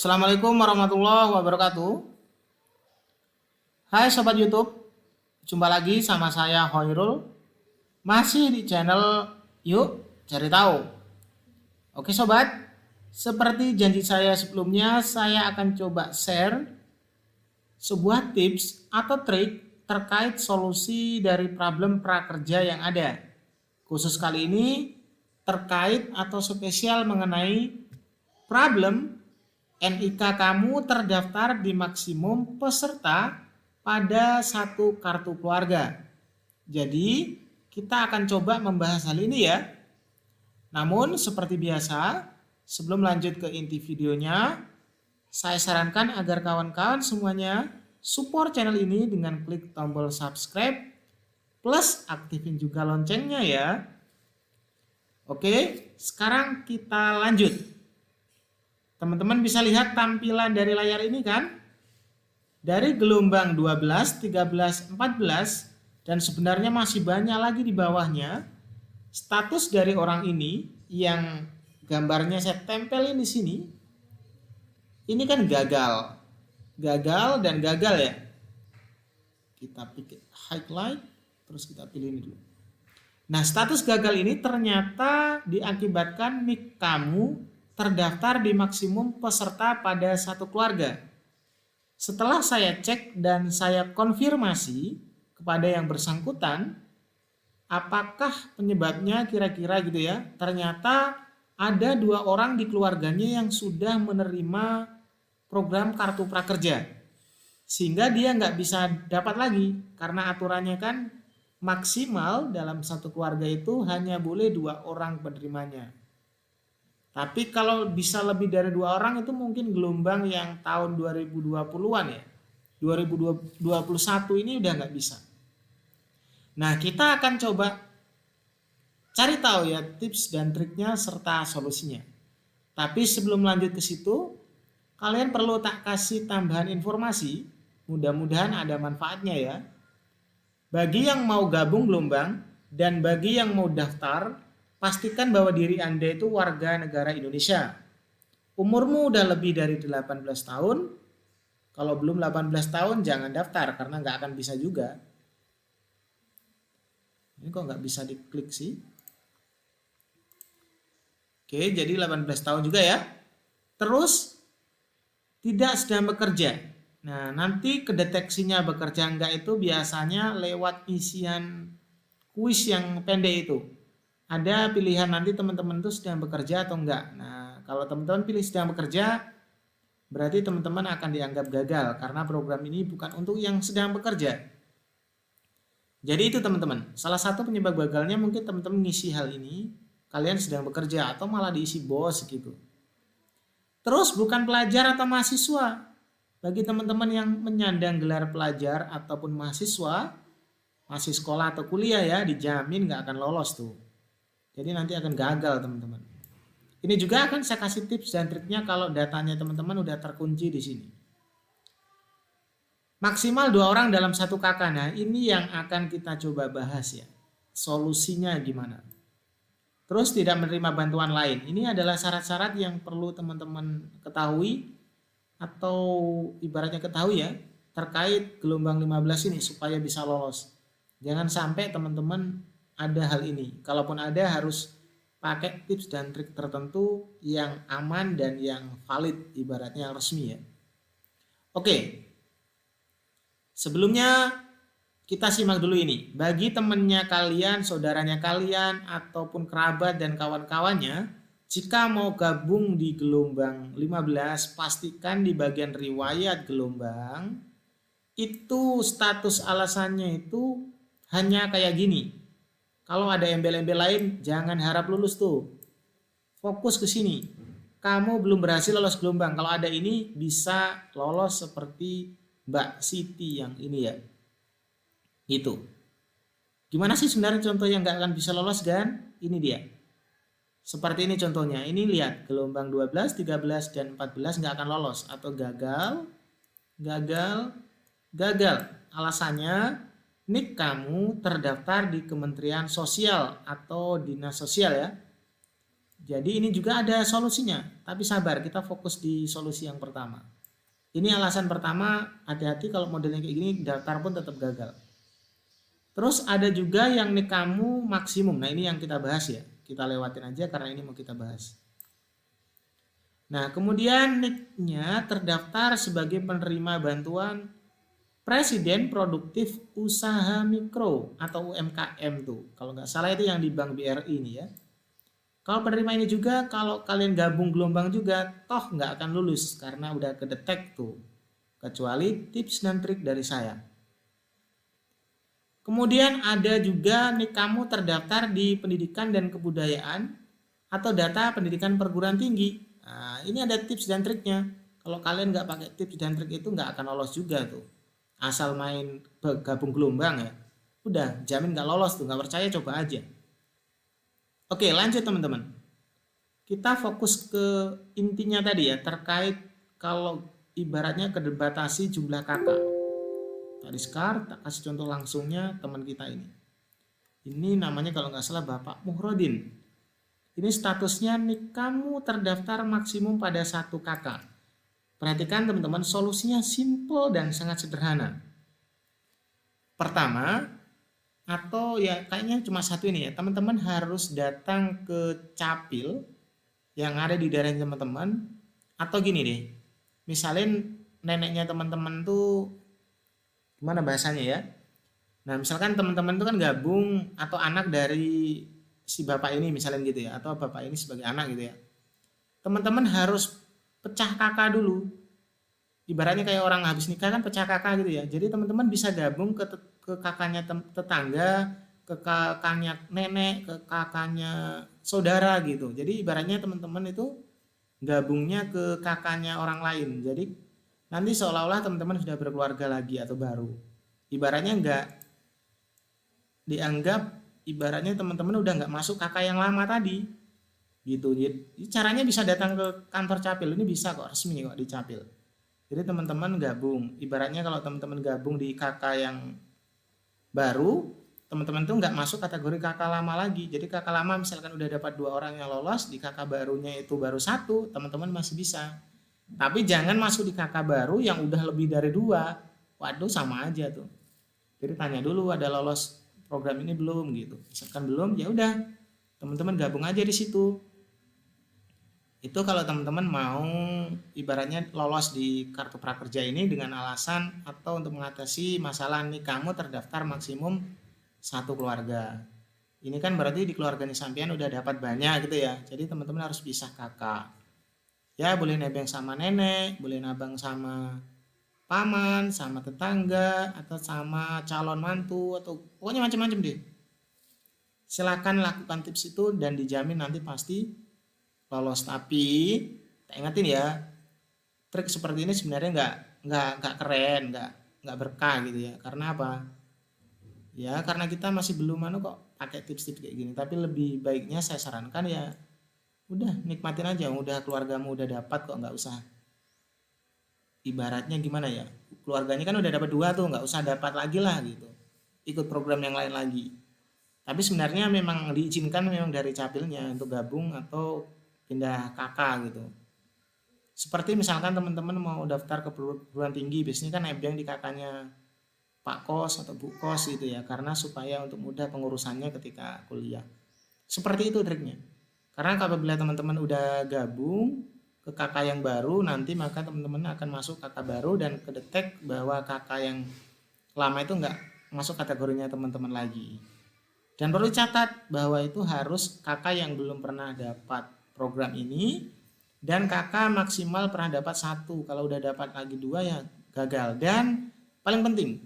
Assalamualaikum warahmatullahi wabarakatuh. Hai Sobat YouTube, jumpa lagi sama saya Hoirul, masih di channel Yuk Cari Tahu. Oke Sobat, seperti janji saya sebelumnya, saya akan coba share sebuah tips atau trik terkait solusi dari problem prakerja yang ada. Khusus kali ini terkait atau spesial mengenai problem NIK kamu terdaftar di maksimum peserta pada satu kartu keluarga. Jadi kita akan coba membahas hal ini ya. Namun seperti biasa, sebelum lanjut ke inti videonya, saya sarankan agar kawan-kawan semuanya support channel ini dengan klik tombol subscribe plus aktifin juga loncengnya ya. Oke, sekarang kita lanjut. Teman-teman bisa lihat tampilan dari layar ini kan? Dari gelombang 12, 13, 14 dan sebenarnya masih banyak lagi di bawahnya. Status dari orang ini yang gambarnya saya tempelin di sini. Ini kan gagal. Gagal dan gagal ya. Kita pilih highlight terus kita pilih ini dulu. Nah, status gagal ini ternyata diakibatkan NIK kamu terdaftar di maksimum peserta pada satu keluarga. Setelah saya cek dan saya konfirmasi kepada yang bersangkutan, apakah penyebabnya kira-kira gitu ya. Ternyata ada 2 orang di keluarganya yang sudah menerima program kartu prakerja. Sehingga dia nggak bisa dapat lagi karena aturannya kan maksimal dalam satu keluarga itu hanya boleh 2 orang penerimanya. Tapi kalau bisa lebih dari 2 orang itu mungkin gelombang yang tahun 2020-an ya. 2021 ini udah nggak bisa. Nah, kita akan coba cari tahu ya tips dan triknya serta solusinya. Tapi sebelum lanjut ke situ, kalian perlu tak kasih tambahan informasi. Mudah-mudahan ada manfaatnya ya. Bagi yang mau gabung gelombang dan bagi yang mau daftar, pastikan bahwa diri Anda itu warga negara Indonesia. Umurmu udah lebih dari 18 tahun. Kalau belum 18 tahun jangan daftar karena nggak akan bisa juga. Ini kok nggak bisa diklik sih? Oke, jadi 18 tahun juga ya. Terus tidak sedang bekerja. Nah, nanti kedeteksinya bekerja enggak itu biasanya lewat isian kuis yang pendek itu. Ada pilihan nanti teman-teman itu sedang bekerja atau enggak. Nah, kalau teman-teman pilih sedang bekerja, berarti teman-teman akan dianggap gagal karena program ini bukan untuk yang sedang bekerja. Jadi itu teman-teman, salah satu penyebab gagalnya mungkin teman-teman ngisi hal ini, kalian sedang bekerja atau malah diisi bos gitu. Terus bukan pelajar atau mahasiswa. Bagi teman-teman yang menyandang gelar pelajar ataupun mahasiswa, masih sekolah atau kuliah ya, dijamin nggak akan lolos tuh. Jadi nanti akan gagal teman-teman. Ini juga akan saya kasih tips dan triknya kalau datanya teman-teman udah terkunci di sini. Maksimal 2 orang dalam satu kakak. Nah ini yang akan kita coba bahas ya. Solusinya gimana. Terus tidak menerima bantuan lain. Ini adalah syarat-syarat yang perlu teman-teman ketahui. Atau ibaratnya ketahui ya. Terkait gelombang 15 ini supaya bisa lolos. Jangan sampai teman-teman ada hal ini. Kalaupun ada harus pakai tips dan trik tertentu yang aman dan yang valid, ibaratnya yang resmi ya. Oke. Sebelumnya kita simak dulu ini. Bagi temannya kalian, saudaranya kalian ataupun kerabat dan kawan-kawannya, jika mau gabung di gelombang 15, pastikan di bagian riwayat gelombang itu status alasannya itu hanya kayak gini. Kalau ada embel-embel lain, jangan harap lulus tuh. Fokus ke sini. Kamu belum berhasil lolos gelombang. Kalau ada ini, bisa lolos seperti Mbak Siti yang ini ya. Gitu. Gimana sih sebenarnya contoh yang nggak akan bisa lolos kan? Ini dia. Seperti ini contohnya. Ini lihat, gelombang 12, 13, dan 14 nggak akan lolos. Atau gagal, gagal, gagal. Alasannya, NIK kamu terdaftar di Kementerian Sosial atau Dinas Sosial ya. Jadi ini juga ada solusinya, tapi sabar, kita fokus di solusi yang pertama. Ini alasan pertama, hati-hati kalau modelnya kayak gini, daftar pun tetap gagal. Terus ada juga yang nik kamu maksimum. Nah ini yang kita bahas ya, kita lewatin aja karena ini mau kita bahas. Nah kemudian nik-nya terdaftar sebagai penerima bantuan Presiden Produktif Usaha Mikro atau UMKM tuh. Kalau nggak salah itu yang di Bank BRI ini ya. Kalau penerima ini juga, kalau kalian gabung gelombang juga, toh nggak akan lulus karena udah kedetek tuh. Kecuali tips dan trik dari saya. Kemudian ada juga nih kamu terdaftar di pendidikan dan kebudayaan atau data pendidikan perguruan tinggi. Nah, ini ada tips dan triknya. Kalau kalian nggak pakai tips dan trik itu nggak akan lolos juga tuh. Asal main gabung gelombang ya. Udah, jamin nggak lolos tuh. Nggak percaya coba aja. Oke, lanjut teman-teman. Kita fokus ke intinya tadi ya, terkait kalau ibaratnya kebatasi jumlah kakak. Tadi Sekar, tak kasih contoh langsungnya teman kita ini. Ini namanya kalau nggak salah Bapak Muhrodin. Ini statusnya nih kamu terdaftar maksimum pada 1 kakak. Perhatikan teman-teman, solusinya simple dan sangat sederhana. Pertama, atau ya kayaknya cuma satu ini ya, teman-teman harus datang ke capil yang ada di daerah teman-teman, atau gini deh, misalin neneknya teman-teman tuh gimana bahasanya ya. Nah misalkan teman-teman tuh kan gabung atau anak dari si bapak ini misalnya gitu ya, atau bapak ini sebagai anak gitu ya, teman-teman harus pecah kakak dulu. Ibaratnya kayak orang habis nikah kan pecah kakak gitu ya. Jadi teman-teman bisa gabung ke kakaknya tetangga, ke kakaknya nenek, ke kakaknya saudara gitu. Jadi ibaratnya teman-teman itu gabungnya ke kakaknya orang lain. Jadi nanti seolah-olah teman-teman sudah berkeluarga lagi atau baru. Ibaratnya enggak dianggap, ibaratnya teman-teman udah enggak masuk kakak yang lama tadi. Gitu. Jadi caranya bisa datang ke kantor capil. Ini bisa kok, resmi kok di capil. Jadi teman-teman gabung, ibaratnya kalau teman-teman gabung di kakak yang baru, teman-teman tuh nggak masuk kategori kakak lama lagi. Jadi kakak lama misalkan udah dapat 2 orang yang lolos, di kakak barunya itu baru 1, teman-teman masih bisa. Tapi jangan masuk di kakak baru yang udah lebih dari 2. Waduh sama aja tuh. Jadi tanya dulu ada lolos program ini belum gitu. Misalkan belum, ya udah teman-teman gabung aja di situ. Itu kalau teman-teman mau ibaratnya lolos di kartu prakerja ini dengan alasan atau untuk mengatasi masalah nih kamu terdaftar maksimum 1 keluarga. Ini kan berarti di keluarganya sampean udah dapat banyak gitu ya. Jadi teman-teman harus pisah kakak. Ya boleh nebeng sama nenek, boleh nabang sama paman, sama tetangga, atau sama calon mantu, atau pokoknya macam-macam deh. Silakan lakukan tips itu dan dijamin nanti pasti lolos. Tapi tak ingetin ya, trik seperti ini sebenarnya nggak keren, nggak berkah gitu ya. Karena apa? Ya karena kita masih belum kok pakai tips-tips kayak gini. Tapi lebih baiknya saya sarankan ya udah nikmatin aja, udah keluargamu udah dapat kok, nggak usah ibaratnya gimana ya, keluarganya kan udah dapat 2 tuh, nggak usah dapat lagi lah gitu, ikut program yang lain lagi. Tapi sebenarnya memang diizinkan memang dari capilnya untuk gabung atau pindah kakak gitu. Seperti misalkan teman-teman mau daftar ke perguruan tinggi, biasanya kan nebeng di kakaknya Pak Kos atau Bu Kos gitu ya, karena supaya untuk mudah pengurusannya ketika kuliah. Seperti itu triknya. Karena apabila teman-teman udah gabung ke kakak yang baru, nanti maka teman-teman akan masuk kakak baru dan kedetek bahwa kakak yang lama itu nggak masuk kategorinya teman-teman lagi. Dan perlu catat bahwa itu harus kakak yang belum pernah dapat program ini dan kakak maksimal pernah dapat 1. Kalau udah dapat lagi 2 ya gagal. Dan paling penting,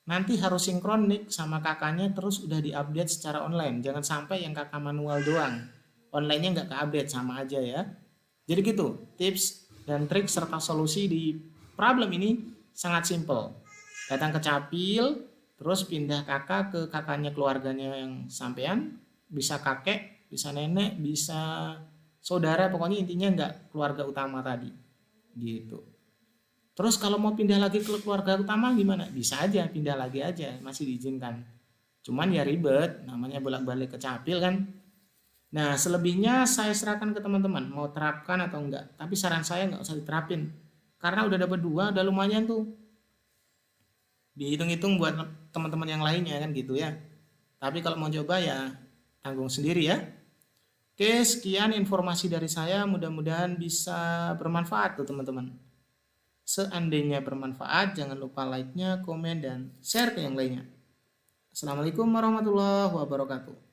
nanti harus sinkronik sama kakaknya, terus udah diupdate secara online. Jangan sampai yang kakak manual doang, online-nya nggak ke-update, sama aja ya. Jadi gitu, tips dan trik serta solusi di problem ini sangat simple. Datang ke capil, terus pindah kakak ke kakaknya keluarganya yang sampean, bisa kakek, bisa nenek, bisa saudara, pokoknya intinya nggak keluarga utama tadi gitu. Terus kalau mau pindah lagi ke keluarga utama gimana? Bisa aja, pindah lagi aja, masih diizinkan. Cuman ya ribet, namanya bolak-balik ke capil kan. Nah, selebihnya saya serahkan ke teman-teman, mau terapkan atau enggak. Tapi saran saya nggak usah diterapin. Karena udah dapat 2, udah lumayan tuh. Dihitung-hitung buat teman-teman yang lainnya kan gitu ya. Tapi kalau mau coba ya tanggung sendiri ya. Oke, sekian informasi dari saya. Mudah-mudahan bisa bermanfaat tuh teman-teman. Seandainya bermanfaat, jangan lupa like-nya, komen, dan share ke yang lainnya. Assalamualaikum warahmatullahi wabarakatuh.